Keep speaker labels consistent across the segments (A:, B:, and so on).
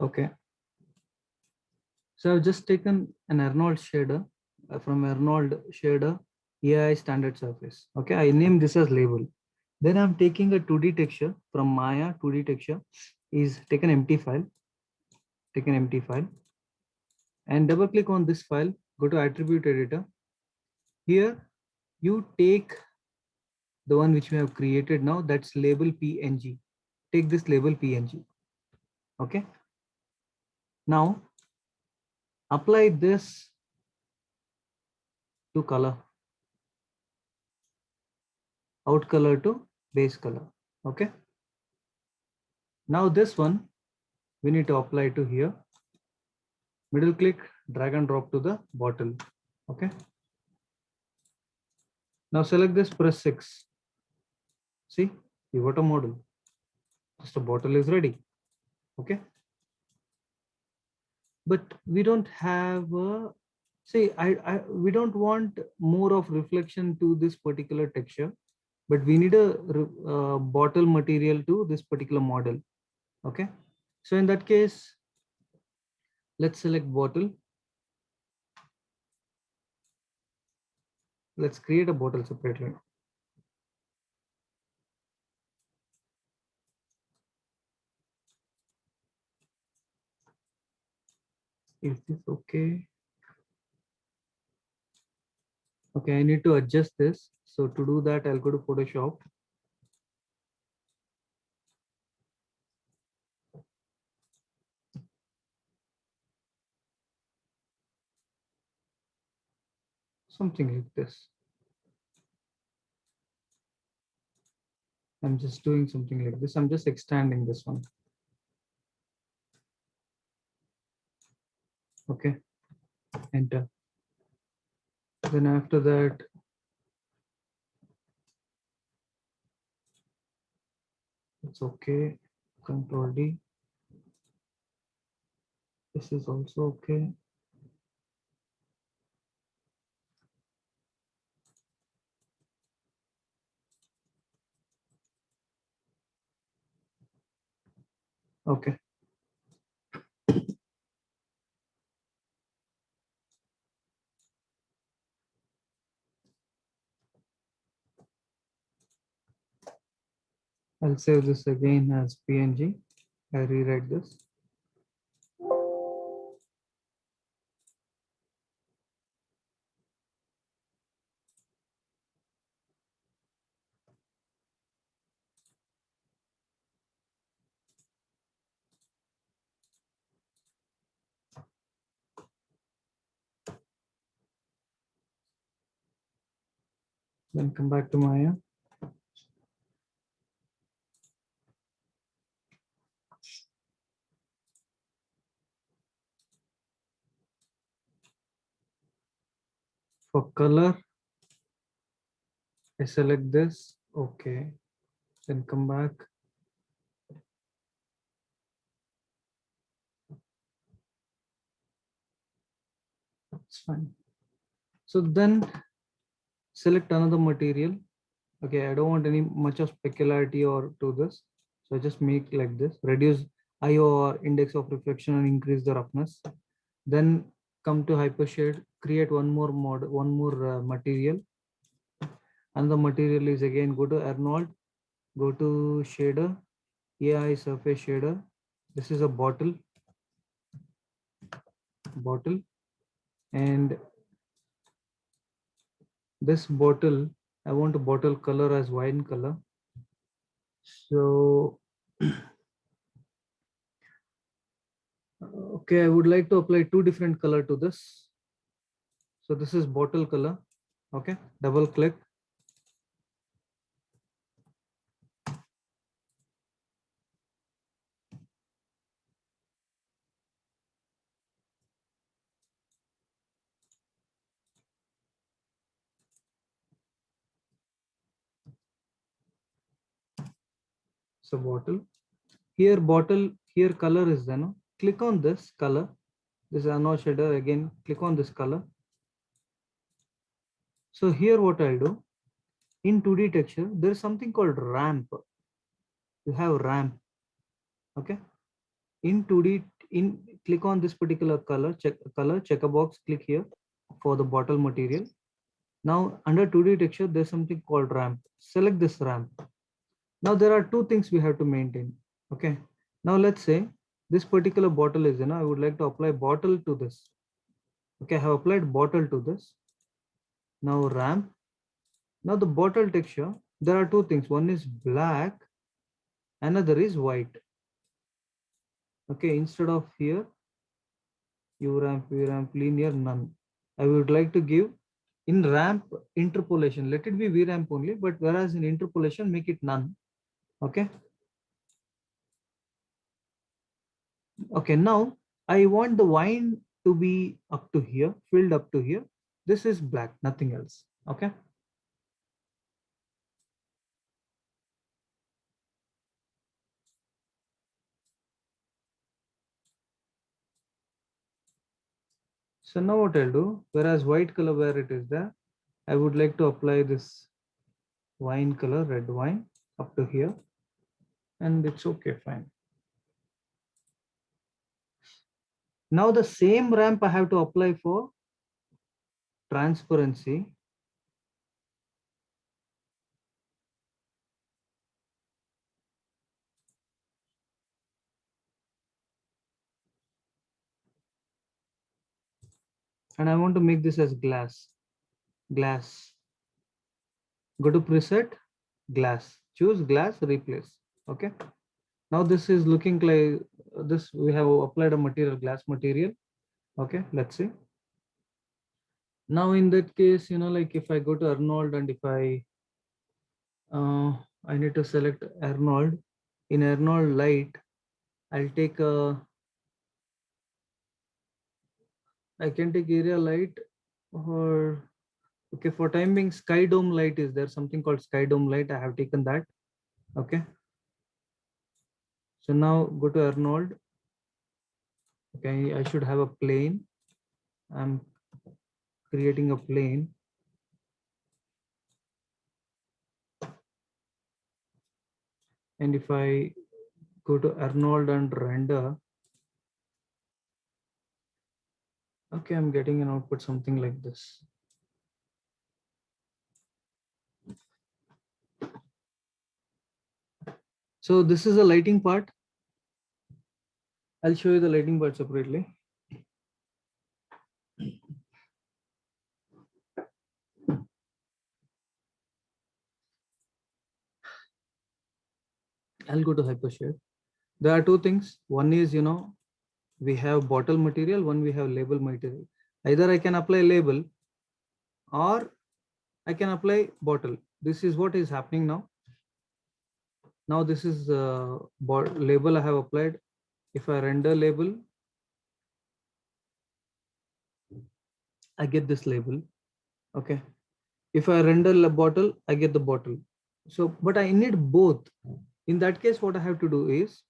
A: Okay. So I've just taken an Arnold shader from Arnold shader AI standard surface. Okay, I named this as label. Then I'm taking a 2D texture from Maya 2D texture is take an empty file, and double click on this file, go to attribute editor. Here you take the one which we have created now, that's label PNG. Take this label PNG. Okay. Now apply this to color, out color to base color. Okay. Now this one we need to apply to here. Middle click, drag and drop to the bottle. Okay. Now select this, press 6. See, you got a model. Just a bottle is ready. Okay. But we don't have a, see, we don't want more of reflection to this particular texture, but we need a bottle material to this particular model. Okay. So in that case, let's select bottle. Let's create a bottle separately. Is this okay? Okay, I need to adjust this. So to do that, I'll go to Photoshop. Something like this. I'm just doing something like this. I'm just extending this one. Okay, enter. Then after that, it's okay. Control D. This is also okay. Okay. I'll save this again as PNG. I rewrite this. Then come back to Maya. For color, I select this. Okay. Then come back. That's fine. So then select another material. Okay, I don't want any much of specularity or to this. So I just make like this, reduce IO or index of reflection and increase the roughness. Then come to hypershade, create one more material. And the material is again, go to Arnold, go to shader, AI surface shader. This is a bottle, and this bottle, I want a bottle color as wine color. So okay, I would like to apply two different color to this. So this is bottle color. Okay, double click. So bottle here color is there. No? Click on this color. This is Arnold shader again. Click on this color. So here what I do in 2D texture, there is something called ramp. You have ramp. Okay. in 2D, click on this particular color, checker box, click here for the bottle material. Now under 2D texture, there's something called ramp. Select this ramp. Now there are two things we have to maintain. Okay. Now let's say this particular bottle is, I would like to apply bottle to this. Okay, I have applied bottle to this. Now ramp. Now the bottle texture, there are two things. One is black, another is white. Okay, instead of here, VRAMP, linear, none. I would like to give in ramp interpolation. Let it be VRAMP only, but whereas in interpolation, make it none. Okay. Okay, now I want the wine to be up to here, filled up to here. This is black, nothing else. Okay. So now what I'll do, whereas white color where it is there, I would like to apply this wine color, red wine up to here, and it's okay, fine. Now the same ramp I have to apply for transparency. And I want to make this as glass. Go to preset, glass, choose glass, replace. Okay. Now this is looking like this. We have applied a material, glass material. Okay, let's see. Now in that case, like if I go to Arnold and if I need to select Arnold, in Arnold light, I'll take I can take area light, or okay, for time being sky dome light is there, something called sky dome light. I have taken that. Okay. So now go to Arnold. Okay, I should have a plane. I'm creating a plane. And if I go to Arnold and render, okay, I'm getting an output something like this. So this is the lighting part. I'll show you the lighting part separately. I'll go to Hypershare. There are two things. One is, we have bottle material, one we have label material. Either I can apply label or I can apply bottle. This is what is happening now. Now this is label I have applied. If I render label, I get this label. Okay. If I render the bottle, I get the bottle. So, but I need both. In that case, what I have to do is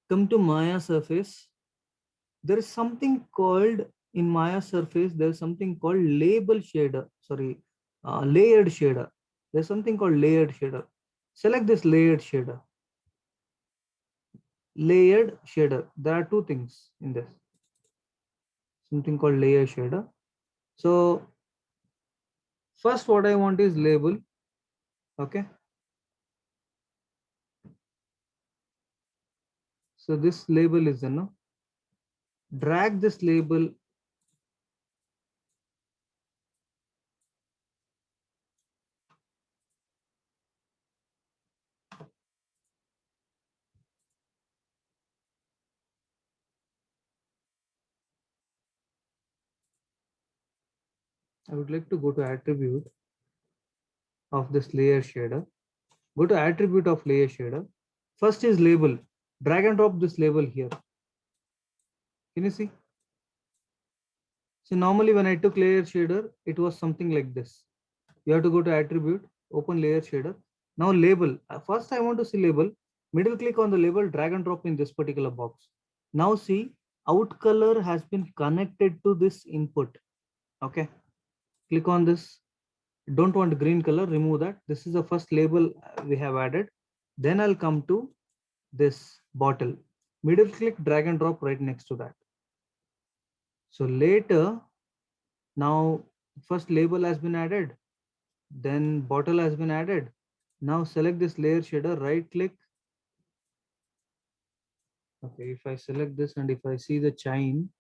A: come to Maya surface. There is something called in Maya surface, there's something called label shader. Sorry, layered shader. There's something called layered shader. Select this layered shader. Layered shader. There are two things in this. Something called layer shader. So first what I want is label. Okay. So this label is drag this label. I would like to go to attribute of this layer shader. Go to attribute of layer shader. First is label. Drag and drop this label here. Can you see? So normally when I took layer shader, it was something like this. You have to go to attribute, open layer shader. Now label. First I want to see label. Middle click on the label, drag and drop in this particular box. Now see, out color has been connected to this input. Okay. Click on this. Don't want green color, remove that. This is the first label we have added. Then I'll come to this bottle. Middle click, drag and drop right next to that. So later, now first label has been added, then bottle has been added. Now select this layer shader, right click. Okay, if I select this and if I see the chain,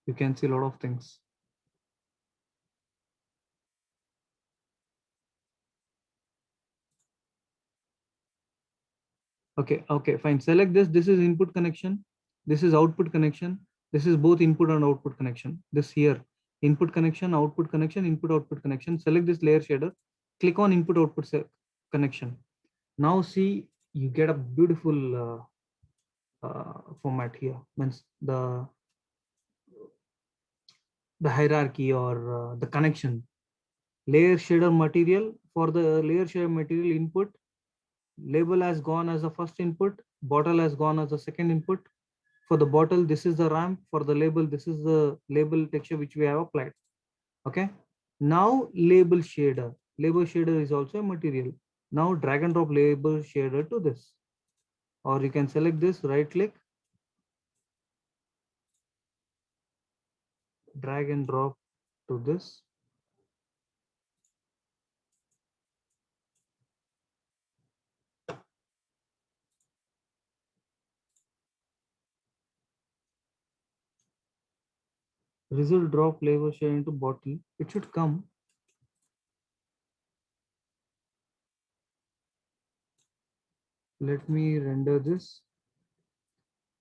A: you can see a lot of things. Okay, fine. Select this. This is input connection. This is output connection. This is both input and output connection. This here, input connection, output connection, input output connection. Select this layer shader. Click on input output connection. Now see, you get a beautiful format here. Means the hierarchy or the connection. Layer shader material, for the layer shader material input, label has gone as the first input, bottle has gone as the second input. For the bottle, this is the ramp. For the label, this is the label texture which we have applied. Okay. Now label shader. Label shader is also a material. Now drag and drop label shader to this. Or you can select this, right click, drag and drop to this. Result drop label shader into bottle. It should come. Let me render this.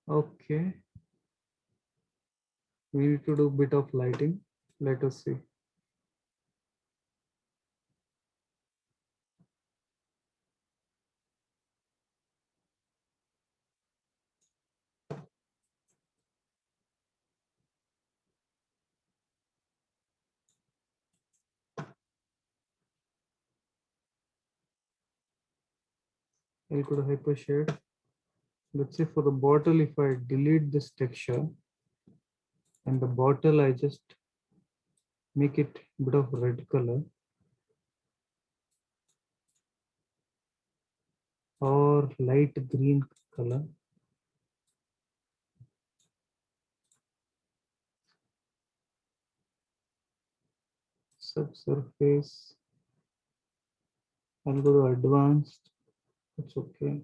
A: Okay. We need to do a bit of lighting. Let us see. I'll go to hypershade. Let's say for the bottle, if I delete this texture and the bottle, I just make it a bit of red color or light green color. Subsurface. I'll go to advanced. It's okay.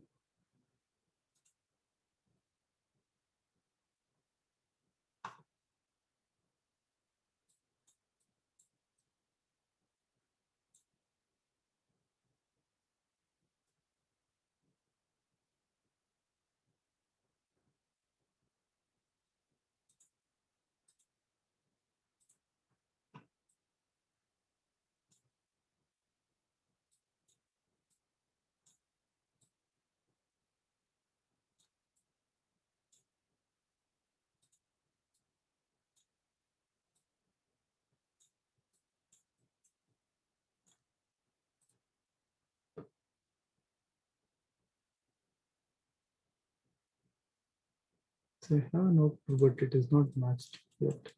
A: So I have an output, but it is not matched yet.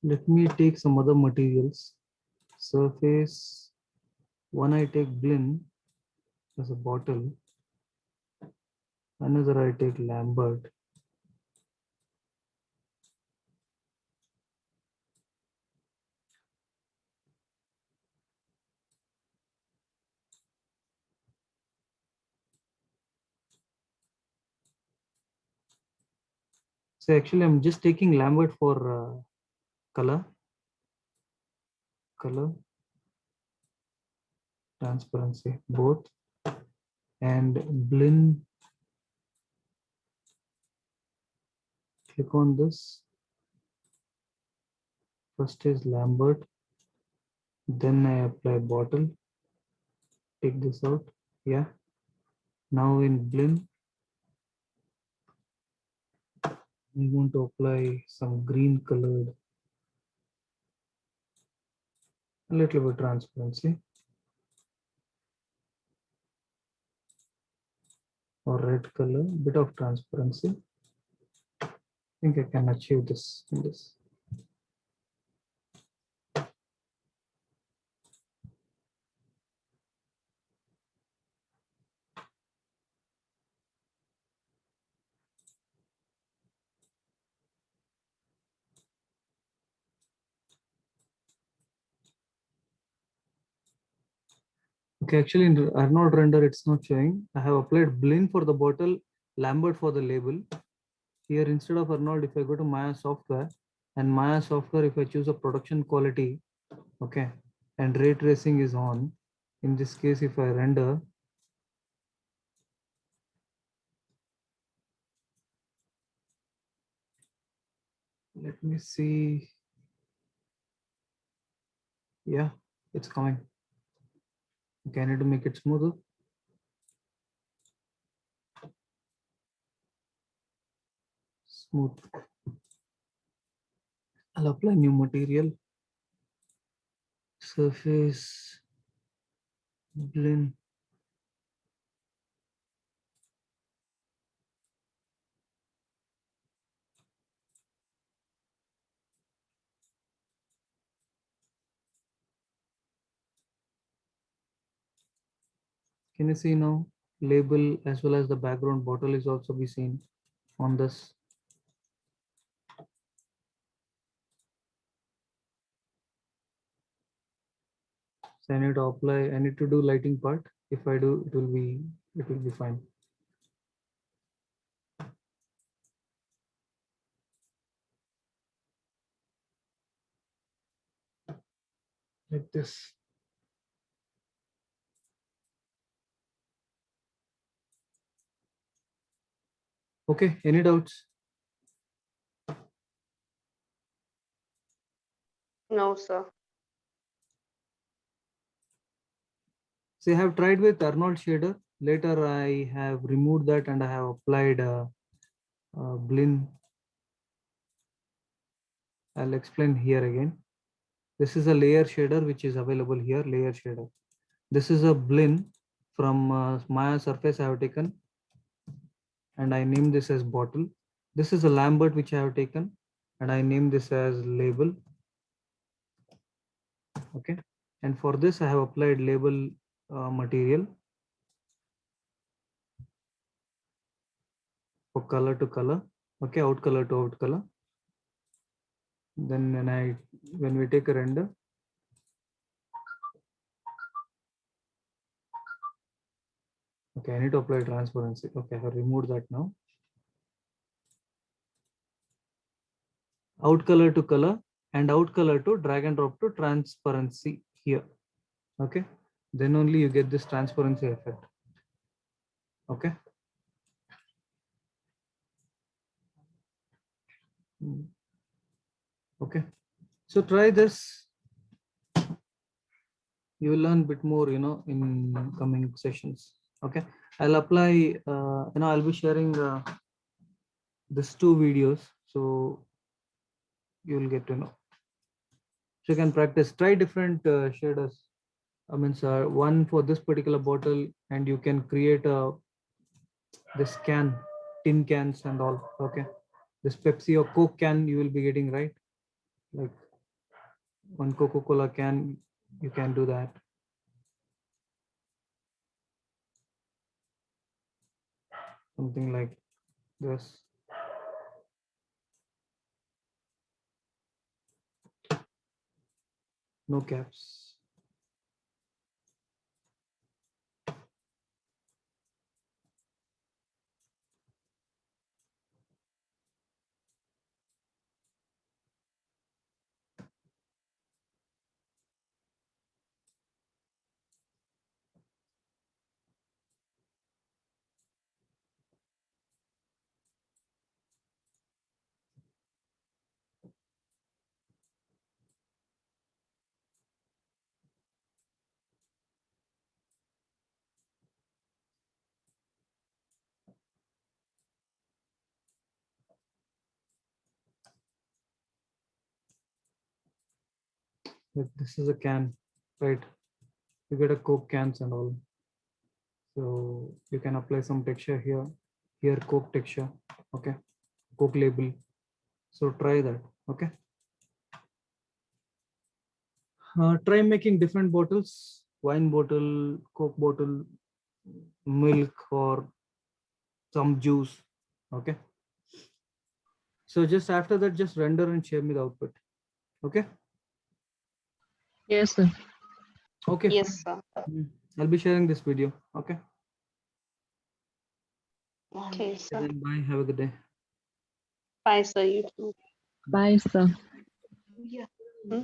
A: Let me take some other materials. Surface. One I take Blinn as a bottle. Another I take Lambert. So actually, I'm just taking Lambert for color, transparency, both, and Blinn. Click on this. First is Lambert, then I apply bottle. Take this out. Yeah. Now in Blinn, we want to apply some green colored, a little bit transparency, or red color, bit of transparency. I think I can achieve this in this. Okay, actually in Arnold render, it's not showing. I have applied Blinn for the bottle, Lambert for the label. Here, instead of Arnold, if I go to Maya software and Maya software, if I choose a production quality, okay, and ray tracing is on, in this case, if I render, let me see. Yeah, it's coming. Okay, I need to make it smoother. Smooth. I'll apply new material. Surface. Blend. Can you see now? Label as well as the background bottle is also be seen on this. So I need to apply, I need to do lighting part. If I do, it will be fine. Like this. Okay, any doubts?
B: No, sir.
A: So I have tried with Arnold shader. Later I have removed that and I have applied Blinn. I'll explain here again. This is a layer shader which is available here, layer shader. This is a Blinn from Maya surface I have taken and I named this as bottle. This is a Lambert which I have taken and I named this as label. Okay, and for this I have applied label material for color to color. Okay, out color to out color. Then when we take a render, okay, I need to apply transparency. Okay, I have removed that now. Out color to color and out color to drag and drop to transparency here. Okay, then only you get this transparency effect. Okay. Okay, so try this. You will learn a bit more, in coming sessions. Okay, I'll apply, I'll be sharing this 2 videos, so you will get to know. So you can practice, try different shaders. I mean, sir, one for this particular bottle, and you can create this can, tin cans and all. Okay, this Pepsi or Coke can you will be getting, right? Like one Coca-Cola can, you can do that. Something like this. No caps. Like this is a can, right? You get a Coke cans and all. So you can apply some texture here. Here Coke texture. Okay. Coke label. So try that. Okay. Try making different bottles, wine bottle, Coke bottle, milk, or some juice. Okay. So just after that, just render and share me the output. Okay.
C: Yes, sir.
A: Okay.
B: Yes,
A: Fine.
B: sir.
A: I'll be sharing this video. Okay.
B: Okay, sir.
A: Then bye. Have a good day.
B: Bye, sir. You too.
C: Bye, sir.
B: Hmm?